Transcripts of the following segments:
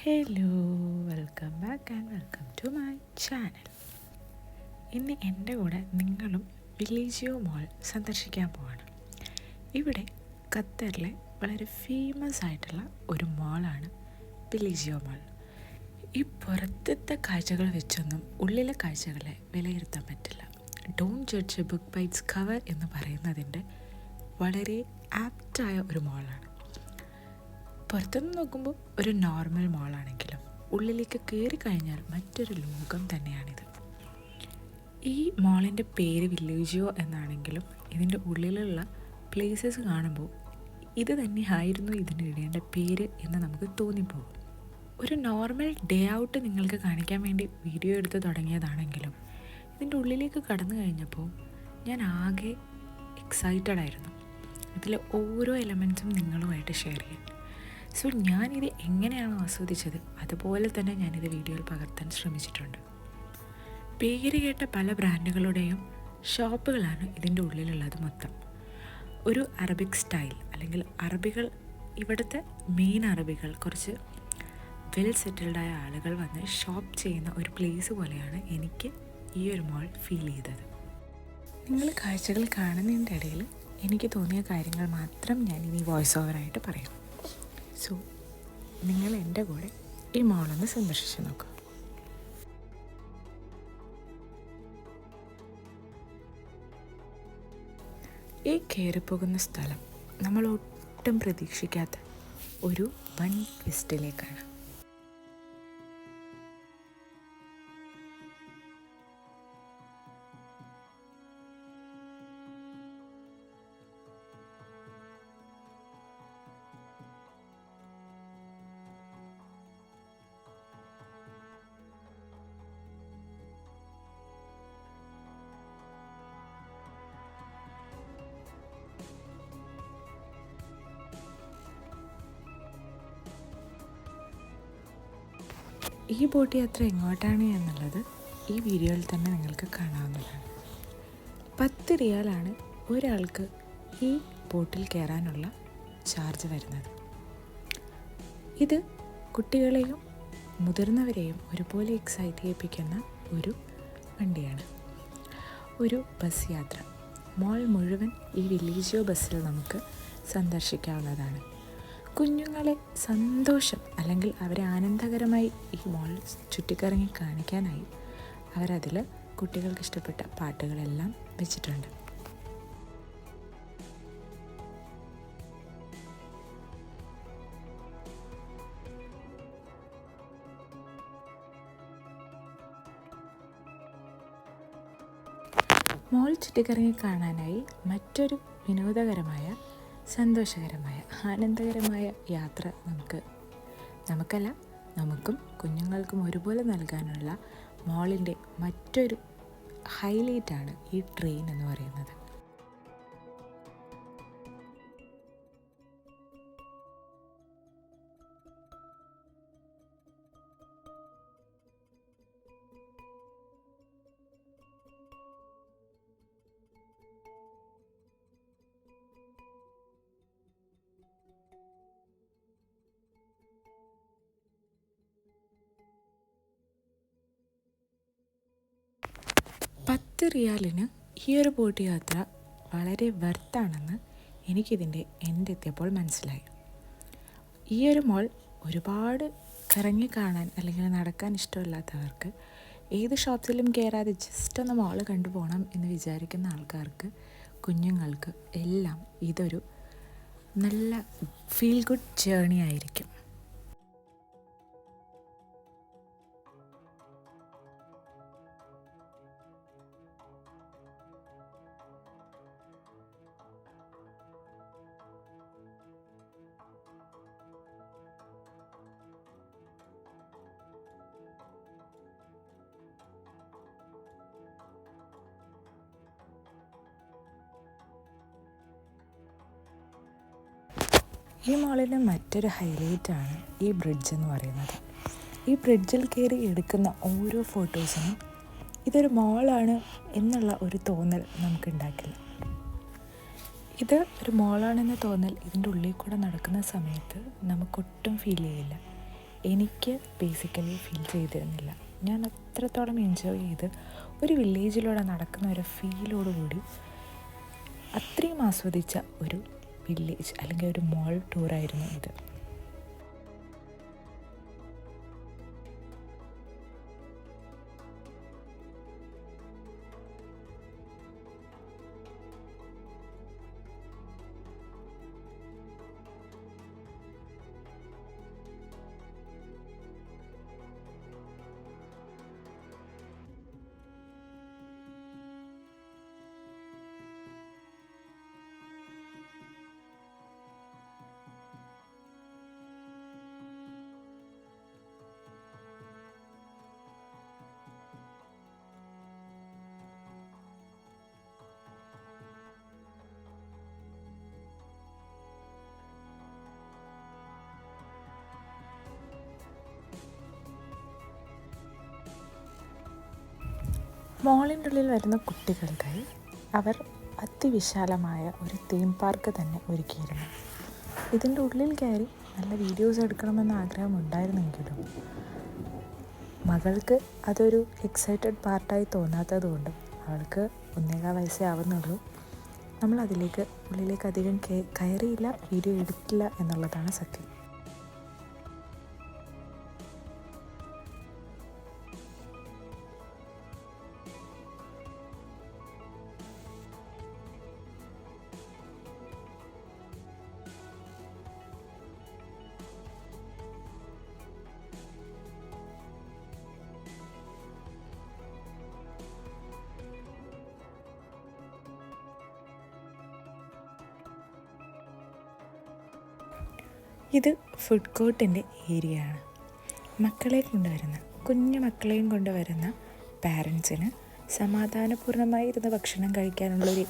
Hello, welcome back and welcome to my channel. ഇന്ന് എൻ്റെ കൂടെ നിങ്ങളും വില്ലേജിയോ മോൾ സന്ദർശിക്കാൻ പോവാണ്. ഇവിടെ ഖത്തറിലെ വളരെ ഫേമസ് ആയിട്ടുള്ള ഒരു മോളാണ് വില്ലേജിയോ മോൾ. ഈ പുറത്തത്തെ കാഴ്ചകൾ വെച്ചൊന്നും ഉള്ളിലെ കാഴ്ചകളെ വിലയിരുത്താൻ പറ്റില്ല. Don't judge a book by its cover എന്ന് പറയുന്നതിൻ്റെ വളരെ ആപ്റ്റായ ഒരു മോളാണ്. പുറത്തുനിന്ന് നോക്കുമ്പോൾ ഒരു നോർമൽ മോളാണെങ്കിലും ഉള്ളിലേക്ക് കയറി കഴിഞ്ഞാൽ മറ്റൊരു ലോകം തന്നെയാണിത്. ഈ മോളിൻ്റെ പേര് വില്ലേജിയോ എന്നാണെങ്കിലും ഇതിൻ്റെ ഉള്ളിലുള്ള പ്ലേസസ് കാണുമ്പോൾ ഇത് തന്നെയായിരുന്നു ഇതിന് ഇടേണ്ട പേര് എന്ന് നമുക്ക് തോന്നിപ്പോകും. ഒരു നോർമൽ ഡേ ഔട്ട് നിങ്ങൾക്ക് കാണിക്കാൻ വേണ്ടി വീഡിയോ എടുത്ത് തുടങ്ങിയതാണെങ്കിലും ഇതിൻ്റെ ഉള്ളിലേക്ക് കടന്നു കഴിഞ്ഞപ്പോൾ ഞാൻ ആകെ എക്സൈറ്റഡ് ആയിരുന്നു. ഇതിലെ ഓരോ എലമെൻറ്റ്സും നിങ്ങളുമായിട്ട് ഷെയർ ചെയ്യാൻ. സോ ഞാനിത് എങ്ങനെയാണോ ആസ്വദിച്ചത് അതുപോലെ തന്നെ ഞാനിത് വീഡിയോയിൽ പകർത്താൻ ശ്രമിച്ചിട്ടുണ്ട്. പേര് കേട്ട പല ബ്രാൻഡുകളുടെയും ഷോപ്പുകളാണ് ഇതിൻ്റെ ഉള്ളിലുള്ളത് മൊത്തം. ഒരു അറബിക് സ്റ്റൈൽ അല്ലെങ്കിൽ അറബികൾ, ഇവിടുത്തെ മെയിൻ അറബികൾ, കുറച്ച് വെൽ സെറ്റിൽഡായ ആളുകൾ വന്ന് ഷോപ്പ് ചെയ്യുന്ന ഒരു പ്ലേസ് പോലെയാണ് എനിക്ക് ഈ ഒരു മോൾ ഫീൽ ചെയ്തത്. നിങ്ങൾ കാഴ്ചകൾ കാണുന്നതിൻ്റെ ഇടയിൽ എനിക്ക് തോന്നിയ കാര്യങ്ങൾ മാത്രം ഞാൻ ഇനി വോയിസ് ഓവറായിട്ട് പറയാം. സോ നിങ്ങൾ എൻ്റെ കൂടെ ഈ മോളൊന്ന് സന്ദർശിച്ച് നോക്കുക. ഈ കയറിപ്പോകുന്ന സ്ഥലം നമ്മൾ ഒട്ടും പ്രതീക്ഷിക്കാത്ത ഒരു വൺ ട്വിസ്റ്റിലേക്കാണ്. ഈ ബോട്ട് യാത്ര എങ്ങോട്ടാണ് എന്നുള്ളത് ഈ വീഡിയോയിൽ തന്നെ നിങ്ങൾക്ക് കാണാവുന്നതാണ്. 10 റിയാലാണ് ഒരാൾക്ക് ഈ ബോട്ടിൽ കയറാനുള്ള ചാർജ് വരുന്നത്. ഇത് കുട്ടികളെയും മുതിർന്നവരെയും ഒരുപോലെ എക്സൈറ്റ് ചെയ്യിപ്പിക്കുന്ന ഒരു വണ്ടിയാണ്. ഒരു ബസ് യാത്ര മോൾ മുഴുവൻ ഈ വില്ലേജിയോ ബസ്സിൽ നമുക്ക് സന്ദർശിക്കാവുന്നതാണ്. കുഞ്ഞുങ്ങളെ സന്തോഷം അല്ലെങ്കിൽ അവരെ ആനന്ദകരമായി ഈ മോൾ ചുറ്റിക്കറങ്ങി കാണിക്കാനായി അവരതിൽ കുട്ടികൾക്ക് ഇഷ്ടപ്പെട്ട പാട്ടുകളെല്ലാം വെച്ചിട്ടുണ്ട്. മോൾ ചുറ്റിക്കറങ്ങി കാണാനായി മറ്റൊരു വിനോദകരമായ, സന്തോഷകരമായ, ആനന്ദകരമായ യാത്ര നമുക്കും കുഞ്ഞുങ്ങൾക്കും ഒരുപോലെ നൽകാനുള്ള മോളിൻ്റെ മറ്റൊരു ഹൈലൈറ്റാണ് ഈ ട്രെയിൻ എന്ന് പറയുന്നത്. റിയാലിന് ഈ ഒരു ബോട്ട് യാത്ര വളരെ വെർത്താണെന്ന് എനിക്കിതിൻ്റെ എൻ്റെ എത്തിയപ്പോൾ മനസ്സിലായി. ഈ ഒരു മോൾ ഒരുപാട് കറങ്ങി കാണാൻ അല്ലെങ്കിൽ നടക്കാൻ ഇഷ്ടമില്ലാത്തവർക്ക്, ഏത് ഷോപ്സിലും കയറാതെ ജസ്റ്റ് ഒന്ന് മോൾ കണ്ടുപോകണം എന്ന് വിചാരിക്കുന്ന ആൾക്കാർക്ക്, കുഞ്ഞുങ്ങൾക്ക് എല്ലാം ഇതൊരു നല്ല ഫീൽ ഗുഡ് ജേർണി ആയിരിക്കും. ഈ മോളിൻ്റെ മറ്റൊരു ഹൈലൈറ്റാണ് ഈ ബ്രിഡ്ജ് എന്ന് പറയുന്നത്. ഈ ബ്രിഡ്ജിൽ കയറി എടുക്കുന്ന ഓരോ ഫോട്ടോസിനും ഇതൊരു മോളാണ് എന്നുള്ള ഒരു തോന്നൽ നമുക്കുണ്ടാക്കില്ല. ഇത് ഒരു മോളാണെന്ന തോന്നൽ ഇതിൻ്റെ ഉള്ളിൽ കൂടെ നടക്കുന്ന സമയത്ത് നമുക്കൊട്ടും ഫീൽ ചെയ്യില്ല. എനിക്ക് ബേസിക്കലി ഫീൽ ചെയ്തിരുന്നില്ല. ഞാൻ അത്രത്തോളം എൻജോയ് ചെയ്ത് ഒരു വില്ലേജിലൂടെ നടക്കുന്ന ഒരു ഫീലോടുകൂടി അത്രയും ആസ്വദിച്ച ഒരു വില്ലേജ് അല്ലെങ്കിൽ ഒരു മോൾ ടൂറായിരുന്നു ഇത്. മോളിൻ്റെ ഉള്ളിൽ വരുന്ന കുട്ടികൾക്കായി അവർ അതിവിശാലമായ ഒരു തീം പാർക്ക് തന്നെ ഒരുക്കിയിരുന്നു. ഇതിൻ്റെ ഉള്ളിൽ കയറി നല്ല വീഡിയോസ് എടുക്കണമെന്ന് ആഗ്രഹമുണ്ടായിരുന്നെങ്കിലും മകൾക്ക് അതൊരു എക്സൈറ്റഡ് പാർട്ടായി തോന്നാത്തത് കൊണ്ടും അവൾക്ക് 1.25 വയസ്സേ ആവുന്നുള്ളൂ, നമ്മൾ ഉള്ളിലേക്ക് അധികം കയറിയില്ല, വീഡിയോ എടുക്കില്ല എന്നുള്ളതാണ് സത്യം. ഇത് ഫുഡ് കോർട്ടിൻ്റെ ഏരിയയാണ്. കുഞ്ഞു മക്കളെയും കൊണ്ടുവരുന്ന പാരൻസിന് സമാധാനപൂർണ്ണമായി ഇരുന്ന് ഭക്ഷണം കഴിക്കാനുള്ളൊരു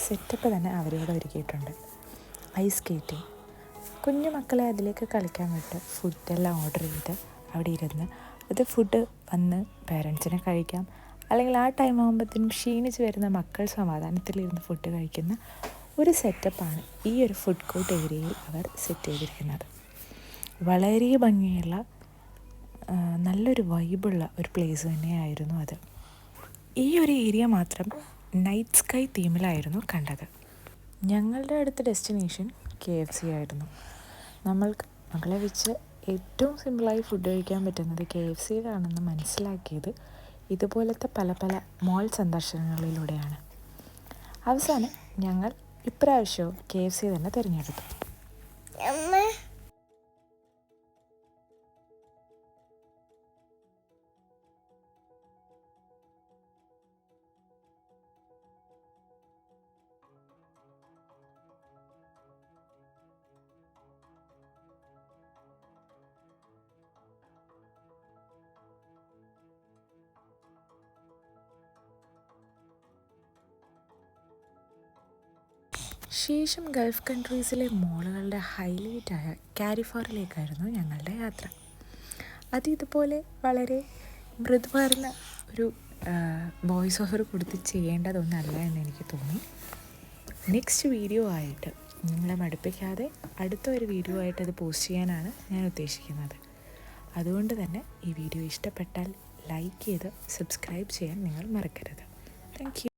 സെറ്റപ്പ് തന്നെ അവരിവിടെ ഒരുക്കിയിട്ടുണ്ട്. ഐസ് സ്കേറ്റിംഗ്, കുഞ്ഞു മക്കളെ അതിലേക്ക് കളിക്കാൻ വിട്ട് ഫുഡെല്ലാം ഓർഡർ ചെയ്ത് അവിടെ ഇരുന്ന് ഫുഡ് വന്ന് പാരൻസിന് കഴിക്കാം. അല്ലെങ്കിൽ ആ ടൈം ആകുമ്പോഴത്തേനും ക്ഷീണിച്ച് വരുന്ന മക്കൾ സമാധാനത്തിലിരുന്ന് ഫുഡ് കഴിക്കുന്ന ഒരു സെറ്റപ്പാണ് ഈ ഒരു ഫുഡ് കോർട്ട് ഏരിയയിൽ അവർ സെറ്റ് ചെയ്തിരിക്കുന്നത്. വളരെ ഭംഗിയുള്ള നല്ലൊരു വൈബുള്ള ഒരു പ്ലേസ് തന്നെയായിരുന്നു അത്. ഈ ഒരു ഏരിയ മാത്രം നൈറ്റ് സ്കൈ തീമിലായിരുന്നു കണ്ടത്. ഞങ്ങളുടെ അടുത്ത ഡെസ്റ്റിനേഷൻ KFC ആയിരുന്നു. മകളെ വെച്ച് ഏറ്റവും സിമ്പിളായി ഫുഡ് കഴിക്കാൻ പറ്റുന്നത് KFCയിലാണെന്ന് മനസ്സിലാക്കിയത് ഇതുപോലത്തെ പല പല മോൾ സന്ദർശനങ്ങളിലൂടെയാണ്. അവസാനം ഞങ്ങൾ ഇപ്രാവശ്യവും KFC തന്നെ തിരഞ്ഞെടുത്തു. ശേഷം ഗൾഫ് കൺട്രീസിലെ മോളുകളുടെ ഹൈലൈറ്റായ കാരിഫോറിലേക്കായിരുന്നു ഞങ്ങളുടെ യാത്ര. ഇതുപോലെ വളരെ മൃദുവാർന്ന ഒരു വോയിസ് ഓവർ കൊടുത്ത് ചെയ്യേണ്ടതൊന്നല്ല എന്ന് എനിക്ക് തോന്നി. നെക്സ്റ്റ് വീഡിയോ ആയിട്ട് നിങ്ങളെ മടുപ്പിക്കാതെ അടുത്ത ഒരു വീഡിയോ ആയിട്ട് അത് പോസ്റ്റ് ചെയ്യാനാണ് ഞാൻ ഉദ്ദേശിക്കുന്നത്. അതുകൊണ്ട് തന്നെ ഈ വീഡിയോ ഇഷ്ടപ്പെട്ടാൽ ലൈക്ക് ചെയ്ത് സബ്സ്ക്രൈബ് ചെയ്യാൻ നിങ്ങൾ മറക്കരുത്. Thank you.